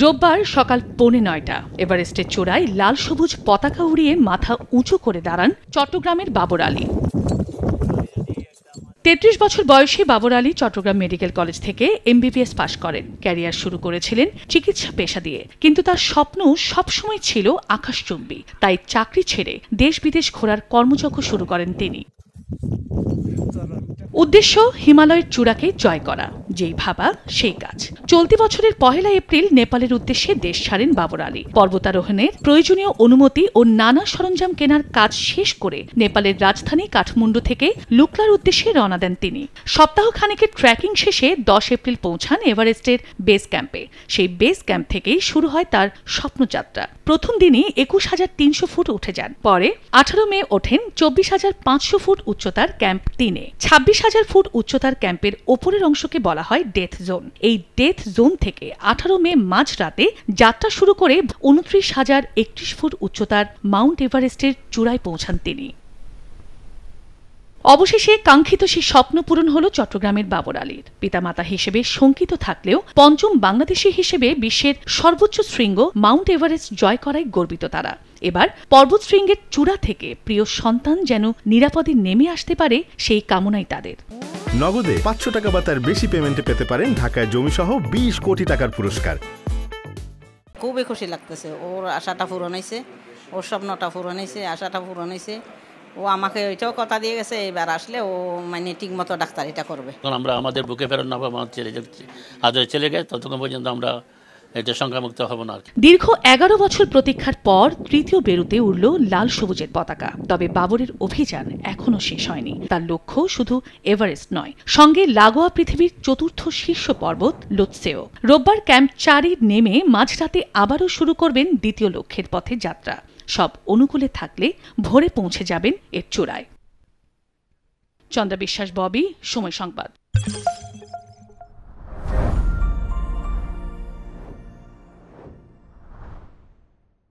রোববার সকাল 9:15 এভারেস্টের চূড়ায় লাল সবুজ পতাকা উড়িয়ে মাথা উঁচু করে দাঁড়ান চট্টগ্রামের বাবর আলী। 33 বছর বয়সী বাবর আলী চট্টগ্রাম মেডিকেল কলেজ থেকে MBBS পাশ করেন। ক্যারিয়ার শুরু করেছিলেন চিকিৎসা পেশা দিয়ে, কিন্তু তার স্বপ্ন সবসময় ছিল আকাশচুম্বী। তাই চাকরি ছেড়ে দেশ বিদেশ ঘোরার কর্মযজ্ঞ শুরু করেন তিনি। উদ্দেশ্য হিমালয়ের চূড়াকে জয় করা, যেই ভাবা সেই কাজ। চলতি বছরের 1 এপ্রিল নেপালের উদ্দেশ্যে দেশ ছাড়েন বাবর আলী। পর্বতারোহণের প্রয়োজনীয় অনুমতি ও নানা সরঞ্জাম কেনার কাজ শেষ করে নেপালের রাজধানী কাঠমান্ডু থেকে লুকলার উদ্দেশ্যে রওনা দেন তিনি। সপ্তাহখানেকের ট্রেকিং শেষে 10 এপ্রিল পৌঁছান এভারেস্টের বেস ক্যাম্পে। সেই বেস ক্যাম্প থেকেই শুরু হয় তার স্বপ্নযাত্রা। প্রথম দিনই 21,300 ফুট উঠে যান। পরে 18 মে ওঠেন 24,500 ফুট উচ্চতার ক্যাম্প 3-এ। 26,000 ফুট উচ্চতার ক্যাম্পের ওপরের অংশকে বলা হয় ডেথ জোন। এই ডেথ জোন থেকে 18 মে মাঝরাতে যাত্রা শুরু করে 29,031 ফুট উচ্চতার মাউন্ট এভারেস্টের চূড়ায় পৌঁছান তিনি। অবশেষে কাঙ্ক্ষিত সেই স্বপ্ন পূরণ হল চট্টগ্রামের বাবর আলীর। পিতামাতা হিসেবে শঙ্কিত থাকলেও পঞ্চম বাংলাদেশী হিসেবে বিশ্বের সর্বোচ্চ শৃঙ্গ মাউন্ট এভারেস্ট জয় করায় গর্বিত তারা। এবার পর্বতশৃঙ্গের চূড়া থেকে প্রিয় সন্তান যেন নিরাপদে নেমে আসতে পারে, সেই কামনাই তাদের। নগদে 500 টাকা বা তার বেশি পেমেন্টে পেতে পারেন ঢাকায় জমিসহ 20 কোটি টাকার পুরস্কার। খুবই খুশি লাগতেছে। ওর আশাটা পূরণ হয়েছে, ওর স্বপ্নটা পূরণ হয়েছে, আশাটা পূরণ হয়েছে। ও আমাকে ওইটাও কথা দিয়ে গেছে, এবার আসলে ও মানে ঠিক মতো ডাক্তার এটা করবে। আমরা আমাদের বুকে ফেরার না পাবো, আদরে চলে গেছে, ততক্ষণ পর্যন্ত আমরা এটা সংখ্যামুক্ত হব না। দীর্ঘ 11 বছর প্রতীক্ষার পর তৃতীয় বেরুতে উড়ল লাল সবুজের পতাকা। তবে বাবরের অভিযান এখনো শেষ হয়নি। তার লক্ষ্য শুধু এভারেস্ট নয়, সঙ্গে লাগোয়া পৃথিবীর চতুর্থ শীর্ষ পর্বত লোৎসেও। রোববার ক্যাম্প 4-এ নেমে মাঝরাতে আবারও শুরু করবেন দ্বিতীয় লক্ষ্যের পথে যাত্রা। সব অনুকূলে থাকলে ভোরে পৌঁছে যাবেন এর চূড়ায়। চন্দ্রা বিশ্বাস, ববি, সময় সংবাদ।